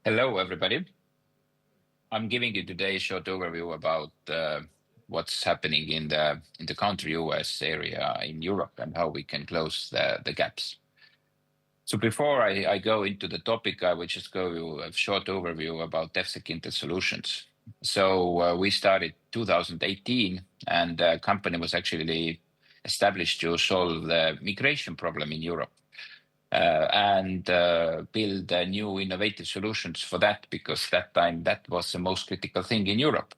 Hello, everybody. I'm giving you today a short overview about what's happening in the counter-UAS area in Europe and how we can close the gaps. So before I go into the topic, I will just go you a short overview about DefSecIntel solutions. So we started 2018, and the company was actually established to solve the migration problem in Europe. And build new innovative solutions for that, because that time that was the most critical thing in Europe.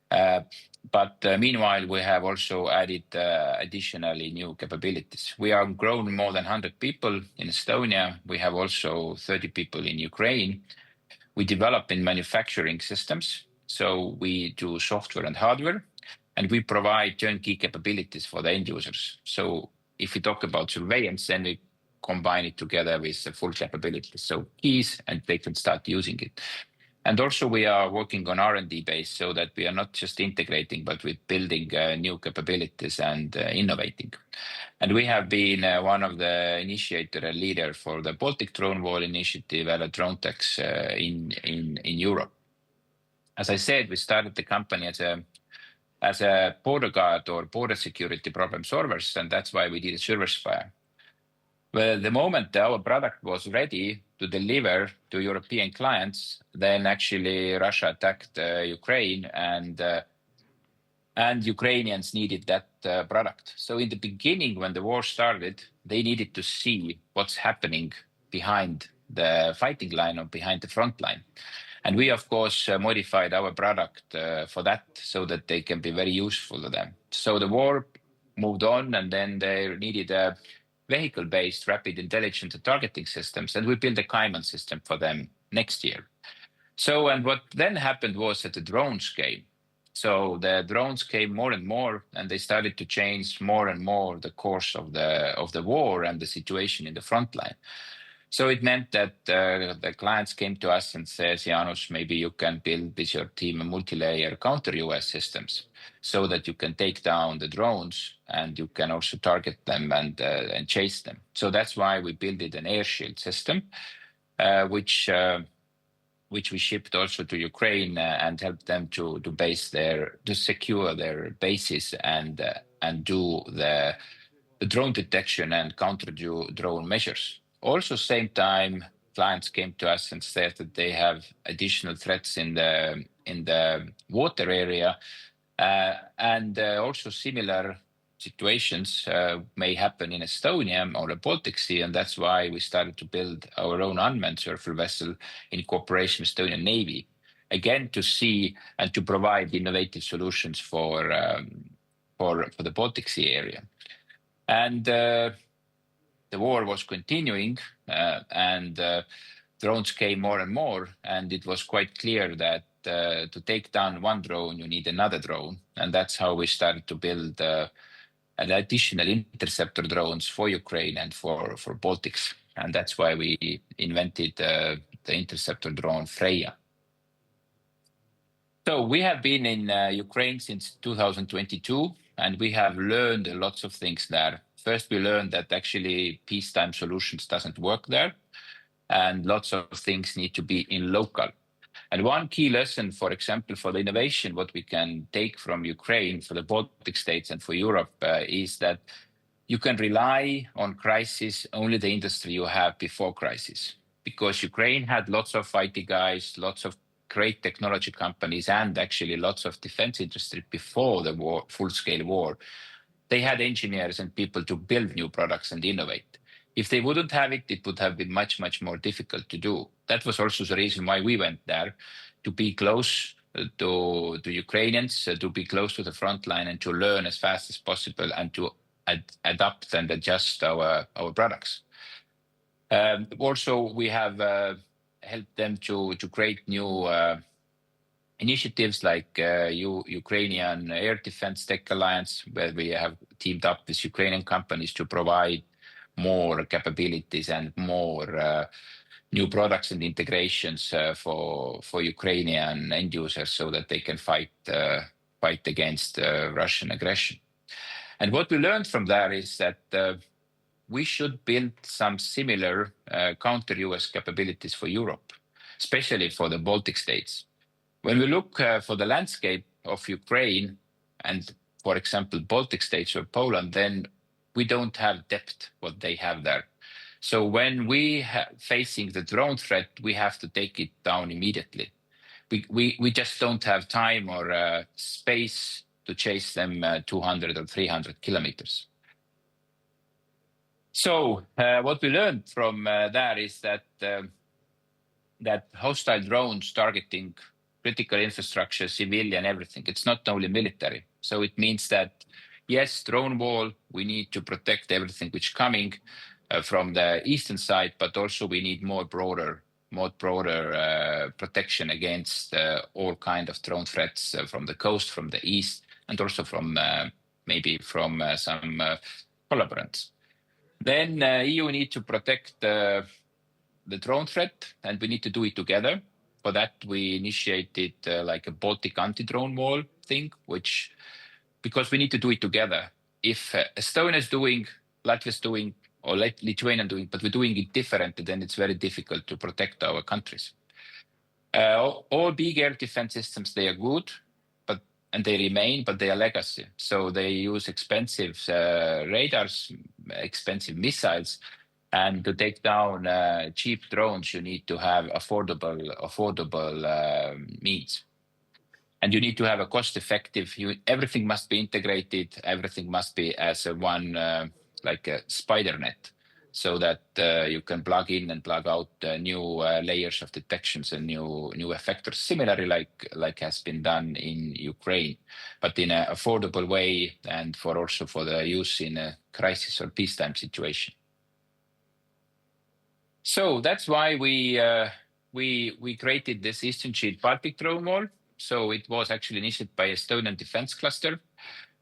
But meanwhile, we have also added additionally new capabilities. We are grown more than 100 people in Estonia. We have also 30 people in Ukraine. We develop in manufacturing systems. So we do software and hardware, and we provide turnkey capabilities for the end users. So if we talk about surveillance, then we combine it together with the full capabilities. So keys, and they can start using it. And also we are working on R&D base so that we are not just integrating, but we're building new capabilities and innovating. And we have been one of the initiator and leader for the Baltic drone wall initiative and drone techs in Europe. As I said, we started the company as a border guard or border security problem solvers, and that's why we did a service fire. Well, the moment our product was ready to deliver to European clients, then actually Russia attacked Ukraine, and Ukrainians needed that product. So in the beginning, when the war started, they needed to see what's happening behind the fighting line or behind the front line. And we, of course, modified our product for that so that they can be very useful to them. So the war moved on, and then they needed a vehicle-based rapid intelligence and targeting systems, and we built a Cayman system for them next year. So, and what then happened was that the drones came. So the drones came more and more, and they started to change more and more the course of the war and the situation in the front line. So it meant that the clients came to us and said, Jaanus, maybe you can build with your team a multi-layer counter-UAS systems so that you can take down the drones and you can also target them and chase them. So that's why we built an air shield system, which we shipped also to Ukraine and helped them to secure their bases and do the drone detection and counter drone measures. Also, same time, clients came to us and said that they have additional threats in the water area, and also similar situations may happen in Estonia or the Baltic Sea, and that's why we started to build our own unmanned surface vessel in cooperation with Estonian Navy, again to see and to provide innovative solutions for the Baltic Sea area. And the war was continuing, and drones came more and more, and it was quite clear that to take down one drone, you need another drone, and that's how we started to build an additional interceptor drones for Ukraine and for Baltics, and that's why we invented the interceptor drone Freya. So we have been in Ukraine since 2022, and we have learned lots of things there. First, we learned that actually peacetime solutions doesn't work there, and lots of things need to be in local. And one key lesson, for example, for the innovation, what we can take from Ukraine for the Baltic states and for Europe is that you can rely on crisis only the industry you have before crisis, because Ukraine had lots of IT guys, lots of great technology companies, and actually lots of defense industry before the war, full-scale war. They had engineers and people to build new products and innovate. If they wouldn't have it, it would have been much, much more difficult to do. That was also the reason why we went there, to be close to Ukrainians, to be close to the front line and to learn as fast as possible and to adapt and adjust our products. Also, we have helped them to create new initiatives like Ukrainian Air Defense Tech Alliance, where we have teamed up with Ukrainian companies to provide more capabilities and more new products and integrations for Ukrainian end users so that they can fight against Russian aggression. And what we learned from that is that we should build some similar counter-UAS capabilities for Europe. especially for the Baltic states. When we look for the landscape of Ukraine and, for example, Baltic states or Poland, then we don't have depth what they have there. So when we facing the drone threat, we have to take it down immediately. We just don't have time or space to chase them 200 or 300 kilometers. So what we learned from that is that that hostile drones targeting critical infrastructure, civilian, everything. It's not only military. So it means that, yes, drone wall, we need to protect everything which coming from the eastern side, but also we need more broader protection against all kind of drone threats from the coast, from the east, and also from maybe from some collaborants. Then EU need to protect the drone threat, and we need to do it together. For that, we initiated like a Baltic anti-drone wall thing, because we need to do it together. If Estonia is doing, Latvia is doing, or Lithuania doing, but we're doing it differently, then it's very difficult to protect our countries. All big air defense systems, they are good, and they remain, but they are legacy. So they use expensive radars, expensive missiles, and to take down cheap drones, you need to have affordable means. And you need to have a cost-effective, everything must be integrated, everything must be as a one, like a spider net, so that you can plug in and plug out new layers of detections and new effectors, similarly like has been done in Ukraine, but in an affordable way and also for the use in a crisis or peacetime situation. So that's why we created this Eastern Shield Baltic drone wall. So it was actually initiated by Estonian Defense Cluster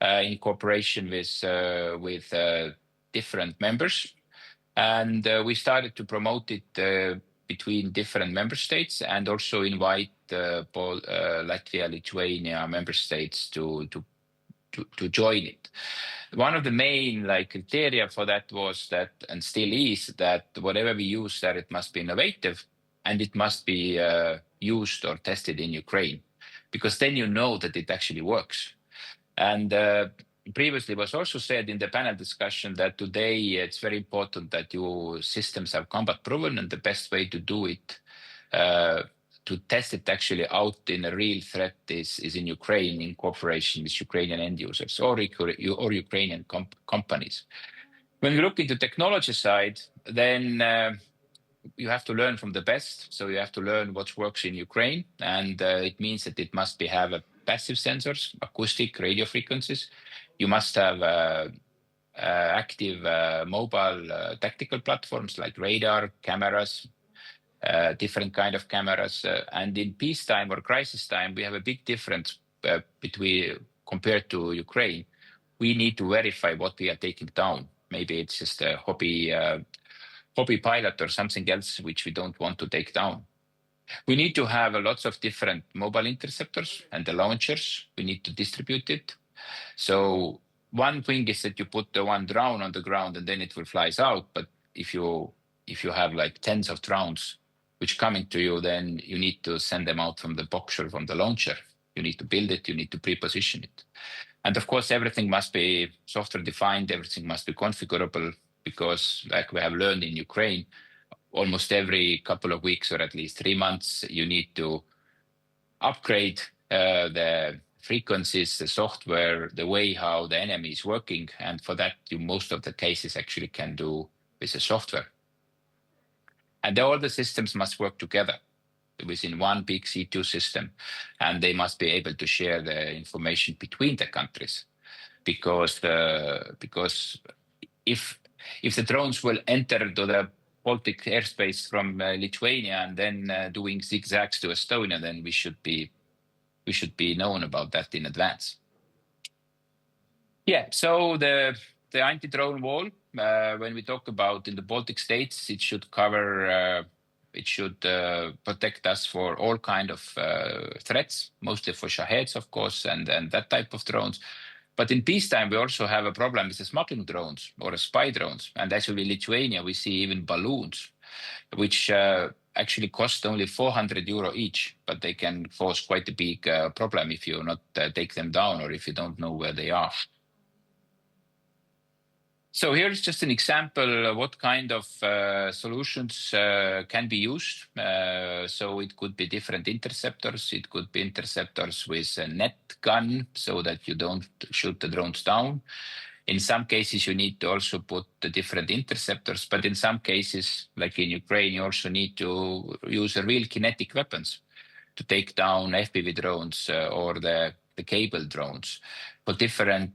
in cooperation with different members. And we started to promote it between different member states and also invite Latvia, Lithuania member states to join it. One of the main criteria for that was that, and still is, that whatever we use there, it must be innovative and it must be used or tested in Ukraine, because then you know that it actually works. And previously was also said in the panel discussion that today it's very important that your systems are combat proven, and the best way to do it, to test it actually out in a real threat is in Ukraine in cooperation with Ukrainian end users or Ukrainian companies. When we look into technology side, then you have to learn from the best. So you have to learn what works in Ukraine, and it means that it must have a passive sensors, acoustic, radio frequencies. You must have active mobile tactical platforms like radar, cameras, different kind of cameras. And in peacetime or crisis time, we have a big difference compared to Ukraine. We need to verify what we are taking down. Maybe it's just a hobby pilot or something else which we don't want to take down. We need to have lots of different mobile interceptors and the launchers. We need to distribute it. So one thing is that you put the one drone on the ground and then it will flies out. But if you have like tens of drones which coming to you, then you need to send them out from the box or from the launcher. You need to build it. You need to pre-position it. And of course, everything must be software defined. Everything must be configurable, because like we have learned in Ukraine, almost every couple of weeks or at least 3 months, you need to upgrade the frequencies, the software, the way how the enemy is working. And for that, you most of the cases actually can do with the software. And all the systems must work together within one big C2 system, and they must be able to share the information between the countries, because if the drones will enter to the Baltic airspace from Lithuania and then doing zigzags to Estonia, then we should be known about that in advance. Yeah, so the anti-drone wall, when we talk about in the Baltic states, it should cover, protect us for all kind of threats, mostly for Shaheds, of course, and that type of drones. But in peacetime, we also have a problem with the smuggling drones or spy drones. And actually in Lithuania, we see even balloons, which actually cost only 400 euro each, but they can cause quite a big problem if you not take them down or if you don't know where they are. So here's just an example of what kind of solutions can be used. So it could be different interceptors. It could be interceptors with a net gun so that you don't shoot the drones down. In some cases, you need to also put the different interceptors, but in some cases, like in Ukraine, you also need to use real kinetic weapons to take down FPV drones or the cable drones. For different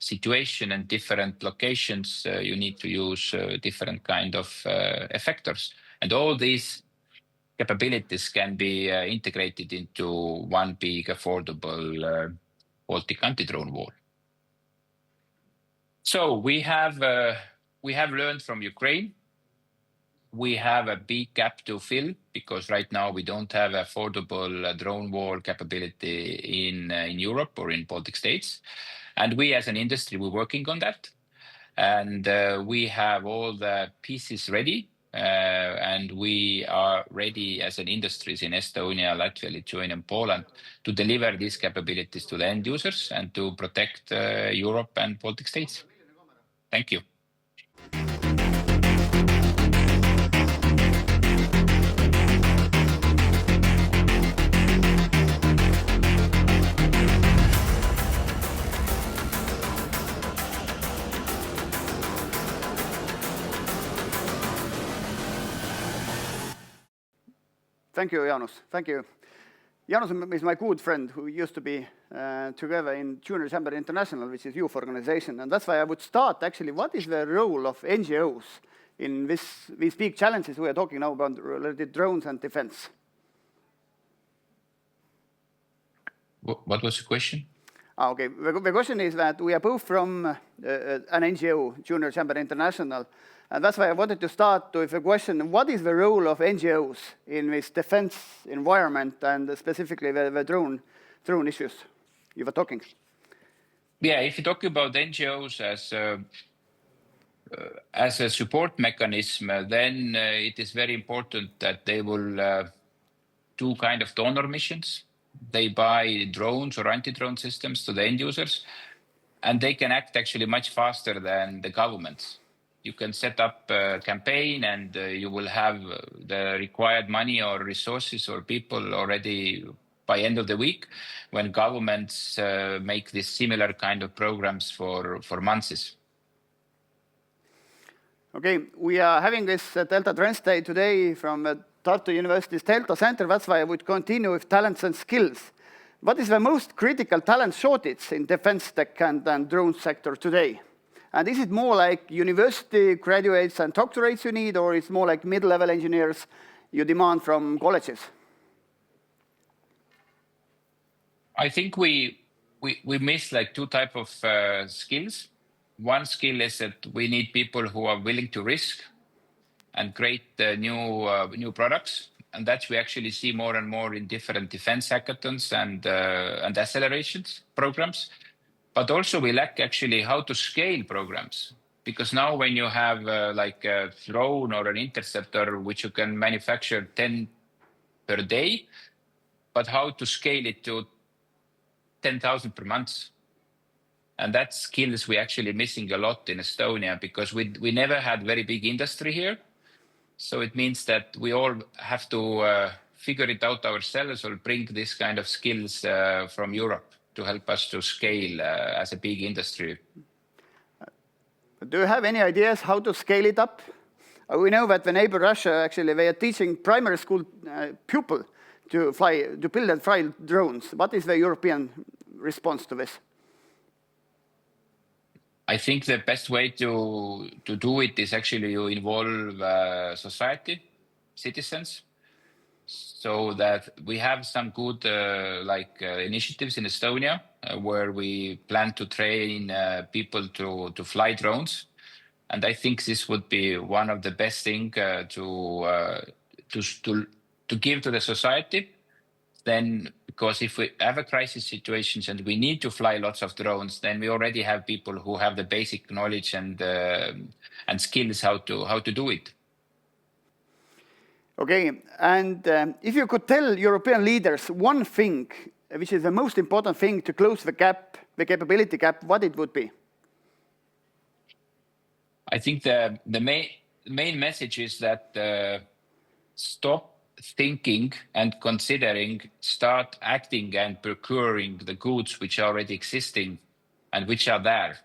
situation and different locations, you need to use different kind of effectors. And all these capabilities can be integrated into one big affordable Baltic anti-drone wall. So we have learned from Ukraine. We have a big gap to fill because right now we don't have affordable drone wall capability in Europe or in Baltic states. And we as an industry, we're working on that. And we have all the pieces ready. And we are ready as an industries in Estonia, Latvia, Lithuania, and Poland to deliver these capabilities to the end users and to protect Europe and Baltic states. Thank you. Thank you, Jaanus. Thank you. Jaanus is my good friend who used to be together in Junior Chamber International, which is youth organization. And that's why I would start actually, what is the role of NGOs in these big challenges we are talking now about related drones and defense? What was the question? Okay, the question is that we are both from an NGO, Junior Chamber International, and that's why I wanted to start with a question, what is the role of NGOs in this defense environment and specifically the drone issues you were talking? Yeah, if you talk about NGOs as a support mechanism, then it is very important that they will do kind of donor missions. They buy drones or anti-drone systems to the end users, and they can act actually much faster than the governments. You can set up a campaign and you will have the required money or resources or people already by end of the week when governments make this similar kind of programs for months. Okay, we are having this Delta Trends Day today from Tartu University's Delta Center. That's why I would continue with talents and skills. What is the most critical talent shortage in defense tech and drone sector today? And is it more like university graduates and doctorates you need, or it's more like mid-level engineers you demand from colleges? I think we miss like two types of skills. One skill is that we need people who are willing to risk and create new products. And that we actually see more and more in different defense hackathons and accelerations programs. But also we lack actually how to scale programs. Because now when you have like a drone or an interceptor, which you can manufacture 10 per day, but how to scale it to 10,000 per month. And that skills we actually missing a lot in Estonia because we never had very big industry here. So it means that we all have to figure it out ourselves or bring this kind of skills from Europe to help us to scale as a big industry. Do you have any ideas how to scale it up? We know that the neighbor Russia, actually, they are teaching primary school pupils to build and fly drones. What is the European response to this? I think the best way to do it is actually to involve society, citizens, so that we have some good initiatives in Estonia where we plan to train people to fly drones. And I think this would be one of the best things to give to the society. Then, because if we have a crisis situations and we need to fly lots of drones, then we already have people who have the basic knowledge and skills how to do it. Okay, and if you could tell European leaders one thing, which is the most important thing to close the gap, the capability gap, what it would be? I think the main message is that stop thinking and considering, start acting and procuring the goods which are already existing and which are there.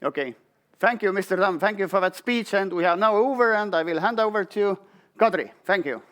Okay. Thank you, Mr. Tamm. Thank you for that speech. And we are now over, and I will hand over to Kadri. Thank you.